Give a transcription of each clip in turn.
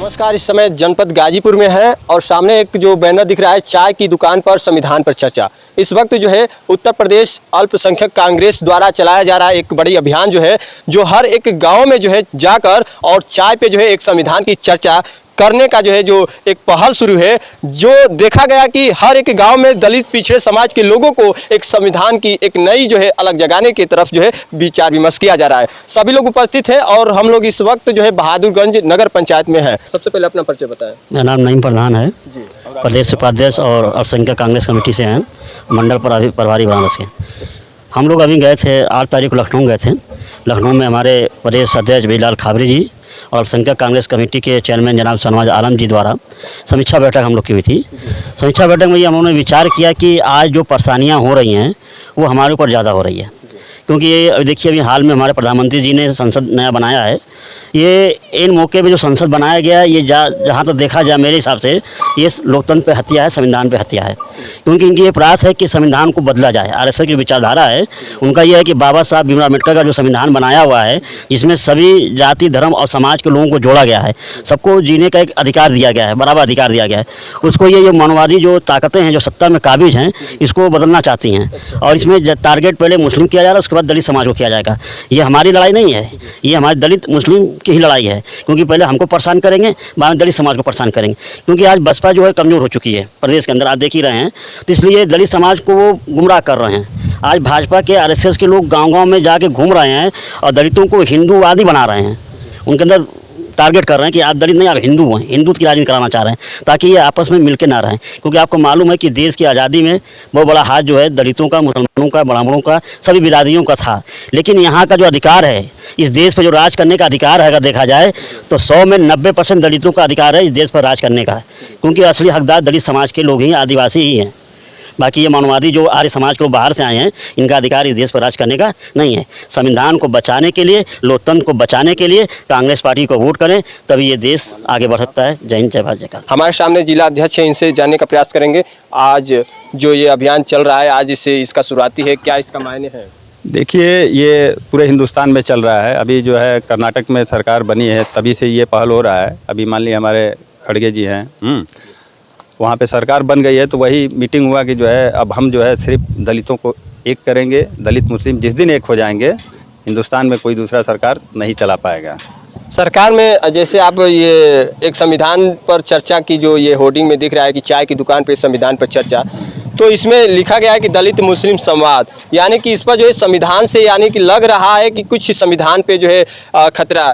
नमस्कार। इस समय जनपद गाजीपुर में है और सामने एक जो बैनर दिख रहा है, चाय की दुकान पर संविधान पर चर्चा। इस वक्त जो है उत्तर प्रदेश अल्पसंख्यक कांग्रेस द्वारा चलाया जा रहा है एक बड़ी अभियान जो है, जो हर एक गांव में जो है जाकर और चाय पे जो है एक संविधान की चर्चा करने का जो है जो एक पहल शुरू है। जो देखा गया कि हर एक गांव में दलित पिछड़े समाज के लोगों को एक संविधान की एक नई जो है अलग जगाने की तरफ जो है विचार विमर्श किया जा रहा है। सभी लोग उपस्थित हैं और हम लोग इस वक्त जो है बहादुरगंज नगर पंचायत में है। सबसे पहले अपना परिचय बताएं। मेरा नाम नईम प्रधान है जी, प्रदेश उपाध्यक्ष और अल्पसंख्यक कांग्रेस कमेटी से हैं, मंडल प्रभारी बनारस के। हम लोग अभी गए थे 8 तारीख को लखनऊ गए थे। लखनऊ में हमारे प्रदेश अध्यक्ष बिलाल खाबरी जी और अल्पसंख्यक कांग्रेस कमेटी के चेयरमैन जनाब शहनवाज आलम जी द्वारा समीक्षा बैठक हम लोग की हुई थी। समीक्षा बैठक में ये हम लोगों ने विचार किया कि आज जो परेशानियाँ हो रही हैं वो हमारे ऊपर ज़्यादा हो रही है, क्योंकि ये देखिए अभी हाल में हमारे प्रधानमंत्री जी ने संसद नया बनाया है। ये इन मौके पे जो संसद बनाया गया है, ये जहाँ तक देखा जाए मेरे हिसाब से ये लोकतंत्र पे हत्या है, संविधान पे हत्या है। क्योंकि इनकी ये प्रयास है कि संविधान को बदला जाए। आरएसएस की विचारधारा है उनका, ये है कि बाबा साहब भीमराव अम्बेडकर का जो संविधान बनाया हुआ है, इसमें सभी जाति धर्म और समाज के लोगों को जोड़ा गया है, सबको जीने का एक अधिकार दिया गया है, बराबर अधिकार दिया गया है। उसको ये जो मानववादी जो ताकतें हैं जो सत्ता में काबिज हैं, इसको बदलना चाहती हैं और इसमें टारगेट पहले मुस्लिम किया जा रहा है, उसके बाद दलित समाज को किया जाएगा। ये हमारी लड़ाई नहीं है, ये हमारी दलित मुस्लिम की ही लड़ाई है, क्योंकि पहले हमको परेशान करेंगे, बाद में दलित समाज को परेशान करेंगे। क्योंकि आज बसपा जो है कमज़ोर हो चुकी है प्रदेश के अंदर, आप देख ही रहे हैं, तो इसलिए दलित समाज को वो गुमराह कर रहे हैं। आज भाजपा के आरएसएस के लोग गांव-गांव में जाके घूम रहे हैं और दलितों को हिंदूवादी बना रहे हैं। उनके अंदर टारगेट कर रहे हैं कि आप दलित नहीं, आप हिंदू हैं, हिंदू की राजनीति कराना चाह रहे हैं, ताकि ये आपस में मिलकर ना रहें। क्योंकि आपको मालूम है कि देश की आज़ादी में बहुत बड़ा हाथ जो है दलितों का, मुसलमानों का, ब्राह्मणों का, सभी बिरादरियों का था। लेकिन यहाँ का जो अधिकार है, इस देश पर जो राज करने का अधिकार है, अगर देखा जाए तो 100 में 90% दलितों का अधिकार है इस देश पर राज करने का, क्योंकि असली हकदार दलित समाज के लोग ही, आदिवासी ही हैं। बाकी ये मानववादी जो आर्य समाज के लोग बाहर से आए हैं, इनका अधिकार इस देश पर राज करने का नहीं है। संविधान को बचाने के लिए, लोकतंत्र को बचाने के लिए कांग्रेस पार्टी को वोट करें, तभी ये देश आगे बढ़ सकता है। जय हिंद, जय भारत, जय का। हमारे सामने जिला अध्यक्ष है, इनसे जानने का प्रयास करेंगे। आज जो ये अभियान चल रहा है, आज इससे इसका शुरुआती है, क्या इसका मायने है? देखिए, ये पूरे हिंदुस्तान में चल रहा है। अभी जो है कर्नाटक में सरकार बनी है, तभी से ये पहल हो रहा है। अभी मान लीजिए हमारे खड़गे जी हैं, वहाँ पे सरकार बन गई है, तो वही मीटिंग हुआ कि जो है अब हम जो है सिर्फ दलितों को एक करेंगे। दलित मुस्लिम जिस दिन एक हो जाएंगे, हिंदुस्तान में कोई दूसरा सरकार नहीं चला पाएगा। सरकार में जैसे आप ये एक संविधान पर चर्चा की, जो ये होर्डिंग में दिख रहा है कि चाय की दुकान पे संविधान पर चर्चा, तो इसमें लिखा गया है कि दलित मुस्लिम संवाद, यानी कि इस पर जो है संविधान से यानी कि लग रहा है कि कुछ संविधान पे जो है खतरा।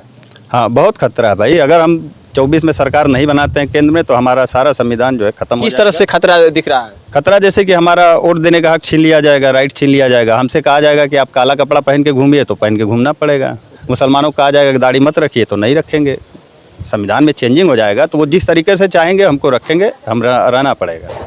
हाँ, बहुत खतरा है भाई। अगर हम 24 में सरकार नहीं बनाते हैं केंद्र में, तो हमारा सारा संविधान जो है खत्म हो जाएगा। किस तरह से खतरा दिख रहा है? खतरा जैसे कि हमारा वोट देने का हक छीन लिया जाएगा, राइट छीन लिया जाएगा। हमसे कहा जाएगा कि आप काला कपड़ा पहन के घूमिए, तो पहन के घूमना पड़ेगा। मुसलमानों को कहा जाएगा कि दाढ़ी मत रखिए, तो नहीं रखेंगे। संविधान में चेंजिंग हो जाएगा, तो वो जिस तरीके से चाहेंगे हमको रखेंगे, हम रहना पड़ेगा।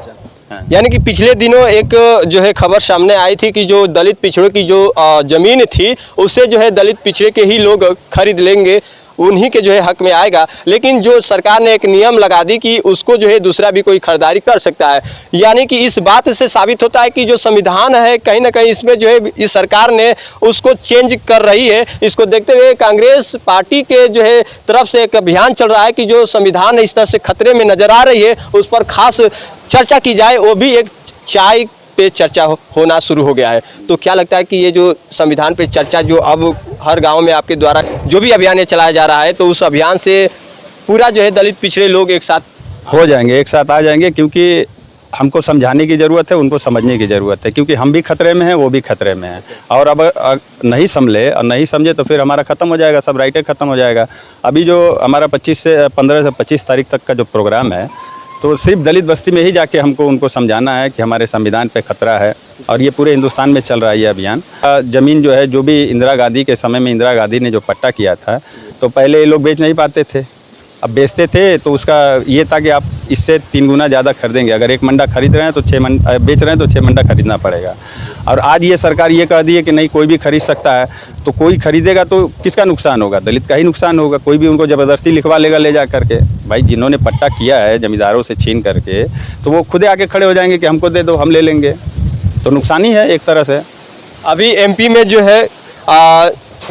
यानी कि पिछले दिनों एक जो है खबर सामने आई थी कि जो दलित पिछड़ों की जो ज़मीन थी, उससे जो है दलित पिछड़े के ही लोग खरीद लेंगे, उन्हीं के जो है हक में आएगा। लेकिन जो सरकार ने एक नियम लगा दी कि उसको जो है दूसरा भी कोई खरीदारी कर सकता है। यानी कि इस बात से साबित होता है कि जो संविधान है, कहीं ना कहीं इसमें जो है इस सरकार ने उसको चेंज कर रही है। इसको देखते हुए कांग्रेस पार्टी के जो है तरफ से एक अभियान चल रहा है कि जो संविधान इस तरह से खतरे में नजर आ रही है, उस पर खास चर्चा की जाए। वो भी एक चाय पे चर्चा होना शुरू हो गया है। तो क्या लगता है कि ये जो संविधान पे चर्चा जो अब हर गांव में आपके द्वारा जो भी अभियान ये चलाया जा रहा है, तो उस अभियान से पूरा जो है दलित पिछड़े लोग एक साथ हो जाएंगे, एक साथ आ जाएंगे? क्योंकि हमको समझाने की ज़रूरत है, उनको समझने की ज़रूरत है, क्योंकि हम भी खतरे में हैं, वो भी खतरे में हैं। और अब नहीं संभले और नहीं समझे तो फिर हमारा ख़त्म हो जाएगा, सब राइटें ख़त्म हो जाएगा। अभी जो हमारा 15 से 25 तारीख तक का जो प्रोग्राम है, तो सिर्फ दलित बस्ती में ही जाके हमको उनको समझाना है कि हमारे संविधान पे खतरा है। और ये पूरे हिंदुस्तान में चल रहा है ये अभियान। ज़मीन जो है, जो भी इंदिरा गांधी के समय में इंदिरा गांधी ने जो पट्टा किया था, तो पहले ये लोग बेच नहीं पाते थे, अब बेचते थे, तो उसका ये था कि आप इससे 3 गुना ज़्यादा खरीदेंगे। अगर 1 मंडा खरीद रहे हैं तो 6 मंडा बेच रहे हैं तो 6 मंडा खरीदना पड़ेगा। और आज ये सरकार ये कह दी है कि नहीं, कोई भी खरीद सकता है। तो कोई खरीदेगा तो किसका नुकसान होगा? दलित का ही नुकसान होगा। कोई भी उनको ज़बरदस्ती लिखवा लेगा ले जा करके। भाई, जिन्होंने पट्टा किया है जमींदारों से छीन करके, तो वो खुद आके खड़े हो जाएंगे कि हमको दे दो, हम ले लेंगे। तो नुकसान ही है एक तरह से। अभी एमपी में जो है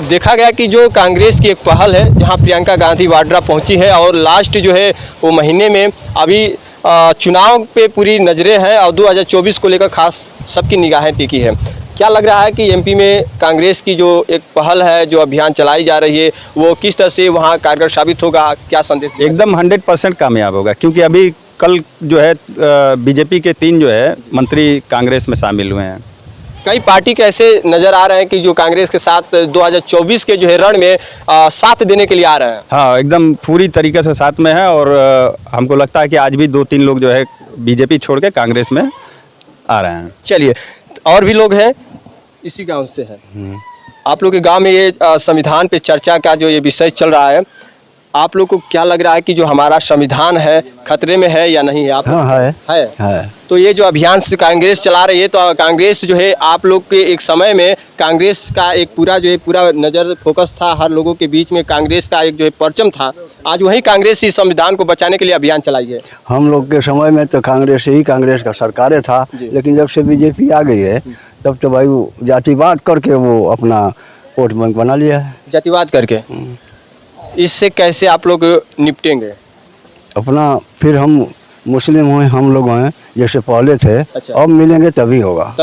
देखा गया कि जो कांग्रेस की एक पहल है जहां प्रियंका गांधी वाड्रा पहुंची है और लास्ट जो है वो महीने में अभी चुनाव पे पूरी नज़रें हैं और 2024 को लेकर खास सबकी निगाहें टिकी है। क्या लग रहा है कि एमपी में कांग्रेस की जो एक पहल है, जो अभियान चलाई जा रही है, वो किस तरह से वहाँ कारगर साबित होगा? क्या संदेश? एकदम 100% कामयाब होगा, क्योंकि अभी कल जो है बीजेपी के 3 जो है मंत्री कांग्रेस में शामिल हुए हैं। कई पार्टी के ऐसे नज़र आ रहे हैं कि जो कांग्रेस के साथ 2024 के जो है रण में साथ देने के लिए आ रहे हैं। हाँ, एकदम पूरी तरीके से साथ में है और हमको लगता है कि आज भी 2-3 लोग जो है बीजेपी छोड़ के कांग्रेस में आ रहे हैं। चलिए, और भी लोग हैं इसी गांव से हैं। आप लोग के गांव में ये संविधान पे चर्चा का जो ये विषय चल रहा है, आप लोग को क्या लग रहा है कि जो हमारा संविधान है खतरे में है या नहीं है? आप हाँ है। तो ये जो अभियान से कांग्रेस चला रही है, तो कांग्रेस जो है आप लोग के एक समय में कांग्रेस का एक पूरा नज़र फोकस था, हर लोगों के बीच में कांग्रेस का एक जो है परचम था। आज वही कांग्रेस इस संविधान को बचाने के लिए अभियान चलाई है। हम लोग के समय में तो कांग्रेस का सरकारें था, लेकिन जब से बीजेपी आ गई है तब तो भाई वो जातिवाद करके वो अपना वोट बैंक बना लिया है। जातिवाद करके इससे कैसे आप लोग निपटेंगे? अपना फिर हम मुस्लिम हैं, हम लोग हैं जैसे पहले थे। अच्छा। अब मिलेंगे तभी होगा।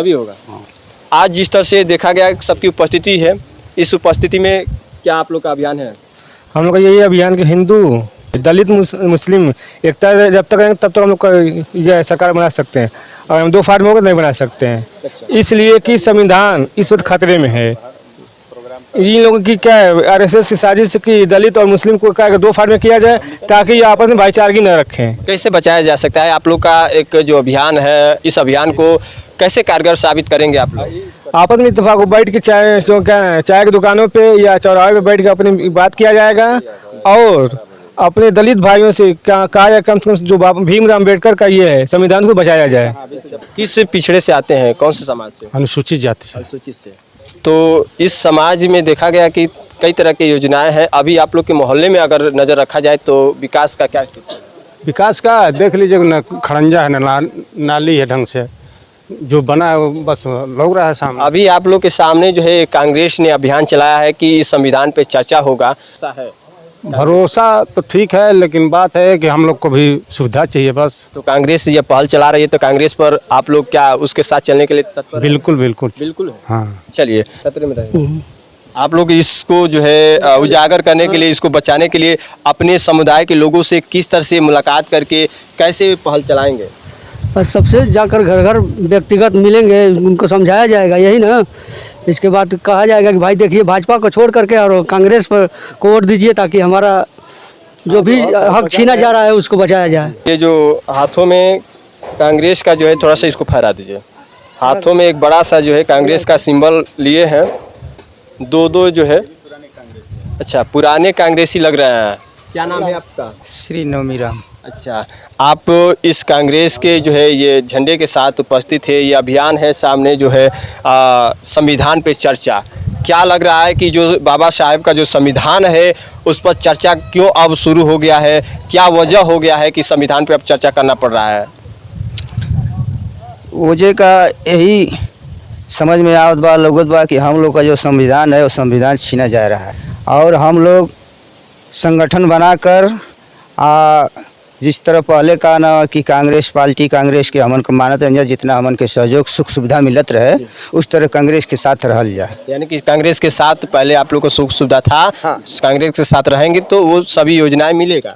आज जिस तरह से देखा गया सबकी उपस्थिति है, इस उपस्थिति में क्या आप लोग का अभियान है? हम लोग का यही अभियान कि हिंदू दलित मुस्लिम एकता जब तक रहेंगे तब तक हम लोग का यह सरकार बना सकते हैं, और हम 2 फार्म होकर नहीं बना सकते हैं। इसलिए कि संविधान इस वक्त खतरे में है। इन लोगों की क्या है, आरएसएस की साजिश की दलित और मुस्लिम को क्या 2 फार्म में किया जाए ताकि ये आपस में भाईचारगी न रखें। कैसे बचाया जा सकता है? आप लोग का एक जो अभियान है, इस अभियान को कैसे कारगर साबित करेंगे आप लोग? आपस में इत्तेफाक बैठ के चाय की दुकानों पे या चौराहे पे बैठ के अपनी बात किया जाएगा और अपने दलित भाइयों से कार्य कम से कम जो भीमराव अम्बेडकर का ये है संविधान को बचाया जाए। किस पिछड़े से आते हैं, कौन से समाज से? अनुसूचित जाति से। अनुसूचित से। तो इस समाज में देखा गया कि कई तरह की योजनाएं हैं। अभी आप लोग के मोहल्ले में अगर नज़र रखा जाए तो विकास का क्या स्थिति है? विकास का देख लीजिए न, खड़ंजा है न नाली है ढंग से, जो बना है वो बस लग रहा है सामने। अभी आप लोग के सामने जो है कांग्रेस ने अभियान चलाया है कि इस संविधान पे चर्चा होगा, ऐसा है? भरोसा तो ठीक है, लेकिन बात है कि हम लोग को भी सुविधा चाहिए बस। तो कांग्रेस ये पहल चला रही है, तो कांग्रेस पर आप लोग क्या उसके साथ चलने के लिए तत्पर हैं? बिल्कुल बिल्कुल बिल्कुल है। हाँ, चलिए, खतरे में रहेंगे आप लोग। इसको जो है उजागर करने के लिए, इसको बचाने के लिए अपने समुदाय के लोगों से किस तरह से मुलाकात करके कैसे पहल चलाएंगे? और सबसे जाकर घर घर व्यक्तिगत मिलेंगे, उनको समझाया जाएगा, यही ना। इसके बाद कहा जाएगा कि भाई देखिए भाजपा को छोड़ करके और कांग्रेस पर को वोट दीजिए ताकि हमारा जो भी हक छीना जा रहा है उसको बचाया जाए। ये जो हाथों में कांग्रेस का जो है, थोड़ा सा इसको फहरा दीजिए। हाथों में एक बड़ा सा जो है कांग्रेस का सिंबल लिए हैं, 2 जो है। अच्छा, पुराने कांग्रेसी लग रहे हैं। क्या नाम है आपका? श्री नवमीराम। अच्छा, आप इस कांग्रेस के जो है ये झंडे के साथ उपस्थित है। ये अभियान है सामने जो है संविधान पे चर्चा। क्या लग रहा है कि जो बाबा साहेब का जो संविधान है उस पर चर्चा क्यों अब शुरू हो गया है? क्या वजह हो गया है कि संविधान पे अब चर्चा करना पड़ रहा है? वजह का यही समझ में आवत बा लगत बा कि हम लोग का जो संविधान है वो संविधान छीना जा रहा है, और हम लोग संगठन बनाकर जिस तरह पहले का ना कि कांग्रेस पार्टी कांग्रेस के हमन को मानत रह, जितना हमन के सहयोग सुख सुविधा मिलत रहे उस तरह कांग्रेस के साथ रहल जाए। यानी कि कांग्रेस के साथ पहले आप लोग को सुख सुविधा था। हाँ। कांग्रेस के साथ रहेंगे तो वो सभी योजनाएं मिलेगा।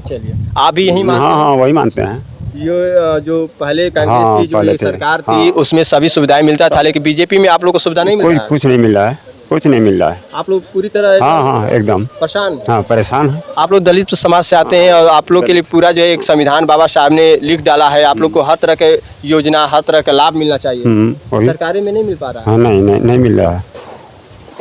चलिए, आप भी यही मानते हैं? हाँ, वही मानते हैं। ये जो पहले कांग्रेस हाँ, की जो पहले ये थे। सरकार थी हाँ। उसमें सभी सुविधाएं मिलता था, लेकिन बीजेपी में आप लोग को सुविधा नहीं मिल रहा है। कुछ नहीं मिल रहा है, कुछ नहीं मिल रहा है। आप लोग पूरी तरह हाँ, एकदम परेशान। हाँ, परेशान है। आप लोग दलित समाज से आते हैं और आप लोग के लिए पूरा जो है एक संविधान बाबा साहब ने लिख डाला है। आप लोग को हर तरह के योजना, हर तरह का लाभ मिलना चाहिए। वही। सरकारें में नहीं मिल पा रहा है। हाँ, नहीं मिल रहा है।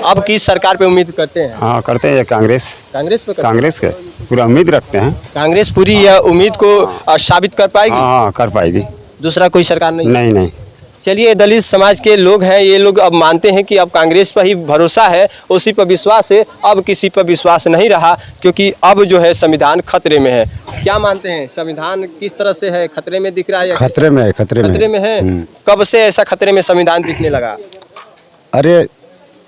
अब किस सरकार पे उम्मीद करते हैं? हाँ, करते हैं कांग्रेस पे कांग्रेस के पूरा उम्मीद रखते हैं। कांग्रेस पूरी यह उम्मीद को साबित कर पाएगी? हाँ, कर पाएगी। दूसरा कोई सरकार नहीं? नहीं। चलिए, दलित समाज के लोग हैं, ये लोग अब मानते हैं कि अब कांग्रेस पर ही भरोसा है, उसी पर विश्वास है, अब किसी पर विश्वास नहीं रहा, क्योंकि अब जो है संविधान खतरे में है। क्या मानते हैं, संविधान किस तरह से है? खतरे में दिख रहा है या खतरे में है। खतरे में है? कब से ऐसा खतरे में संविधान दिखने लगा? अरे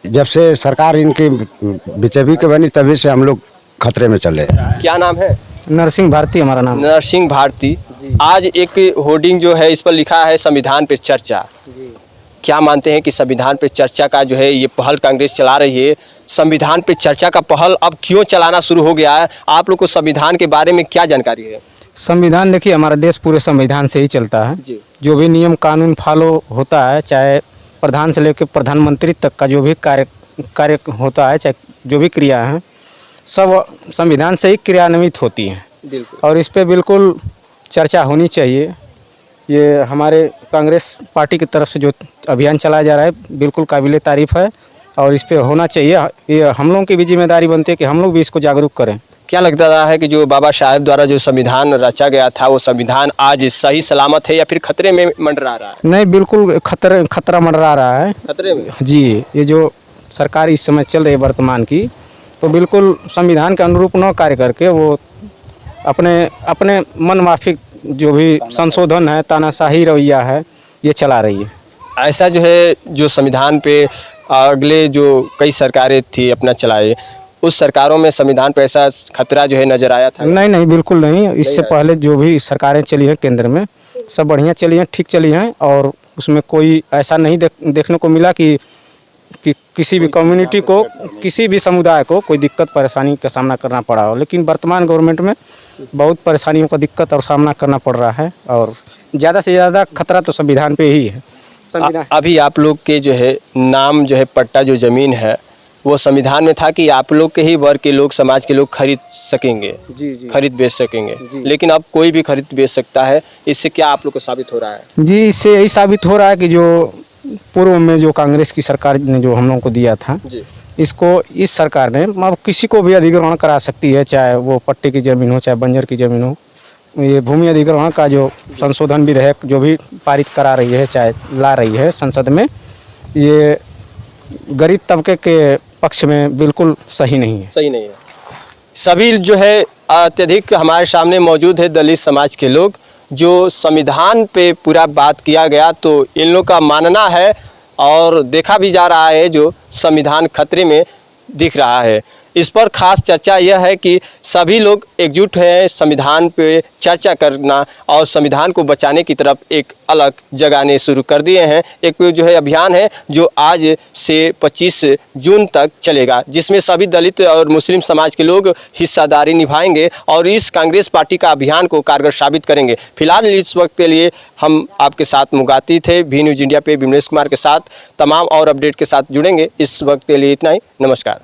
जब से सरकार इनकी बीजेपी की बनी तभी से हम लोग खतरे में चले। क्या नाम है? नरसिंह भारती हमारा नाम। नरसिंह भारती। आज एक होर्डिंग जो है इस पर लिखा है संविधान पे चर्चा। क्या मानते हैं कि संविधान पे चर्चा का जो है ये पहल कांग्रेस चला रही है, संविधान पे चर्चा का पहल अब क्यों चलाना शुरू हो गया है? आप लोग को संविधान के बारे में क्या जानकारी है? संविधान देखिए, हमारा देश पूरे संविधान से ही चलता है। जो भी नियम कानून फॉलो होता है, चाहे प्रधान से लेकर प्रधानमंत्री तक का जो भी कार्य होता है, चाहे जो भी क्रिया है, सब संविधान से ही क्रियान्वित होती हैं। और इस पे बिल्कुल चर्चा होनी चाहिए। ये हमारे कांग्रेस पार्टी की तरफ से जो अभियान चलाया जा रहा है बिल्कुल काबिले तारीफ़ है और इस पे होना चाहिए। ये हम लोगों की भी जिम्मेदारी बनती है कि हम लोग भी इसको जागरूक करें। क्या लगता रहा है कि जो बाबा साहेब द्वारा जो संविधान रचा गया था वो संविधान आज सही सलामत है या फिर खतरे में मंडरा रहा है? नहीं, बिल्कुल खतरा मंडरा रहा है। खतरे में जी, ये जो सरकार इस समय चल रही है वर्तमान की, तो बिल्कुल संविधान के अनुरूप न कार्य करके वो अपने मन माफिक जो भी संशोधन है, तानाशाही रवैया है, ये चला रही है। ऐसा जो है जो संविधान पे अगले जो कई सरकारें थी अपना चलाए, उस सरकारों में संविधान पे ऐसा खतरा जो है नजर आया था? नहीं, बिल्कुल नहीं। इससे पहले जो भी सरकारें चली हैं केंद्र में, सब बढ़िया चली हैं, ठीक चली हैं और उसमें कोई ऐसा नहीं देखने को मिला कि किसी भी कम्युनिटी को, किसी भी समुदाय को कोई दिक्कत परेशानी का सामना करना पड़ा हो। लेकिन वर्तमान गवर्नमेंट में बहुत परेशानियों का दिक्कत और सामना करना पड़ रहा है और ज़्यादा से ज़्यादा खतरा तो संविधान पे ही है। अभी आप लोग के जो है नाम जो है पट्टा जो ज़मीन है वो संविधान में था कि आप लोग के ही वर्ग के लोग, समाज के लोग खरीद सकेंगे? जी। खरीद बेच सकेंगे। लेकिन अब कोई भी खरीद बेच सकता है। इससे क्या आप लोग को साबित हो रहा है? जी, इससे यही साबित हो रहा है कि जो पूर्व में जो कांग्रेस की सरकार ने जो हम लोगों को दिया था, इसको इस सरकार ने अब किसी को भी अधिग्रहण करा सकती है, चाहे वो पट्टे की ज़मीन हो, चाहे बंजर की ज़मीन हो। ये भूमि अधिग्रहण का जो संशोधन विधेयक जो भी पारित करा रही है, चाहे ला रही है संसद में, ये गरीब तबके के पक्ष में बिल्कुल सही नहीं है। सही नहीं है। सभी जो है अत्यधिक हमारे सामने मौजूद है दलित समाज के लोग, जो संविधान पे पूरा बात किया गया तो इन लोग का मानना है और देखा भी जा रहा है जो संविधान खतरे में दिख रहा है। इस पर खास चर्चा यह है कि सभी लोग एकजुट हैं संविधान पे चर्चा करना और संविधान को बचाने की तरफ एक अलग जगाने शुरू कर दिए हैं। एक जो है अभियान है जो आज से 25 जून तक चलेगा, जिसमें सभी दलित और मुस्लिम समाज के लोग हिस्सेदारी निभाएंगे और इस कांग्रेस पार्टी का अभियान को कारगर साबित करेंगे। फिलहाल इस वक्त के लिए हम आपके साथ मुगाती थे भी न्यूज़ इंडिया पे विमलेश कुमार के साथ। तमाम और अपडेट के साथ जुड़ेंगे। इस वक्त के लिए इतना ही। नमस्कार।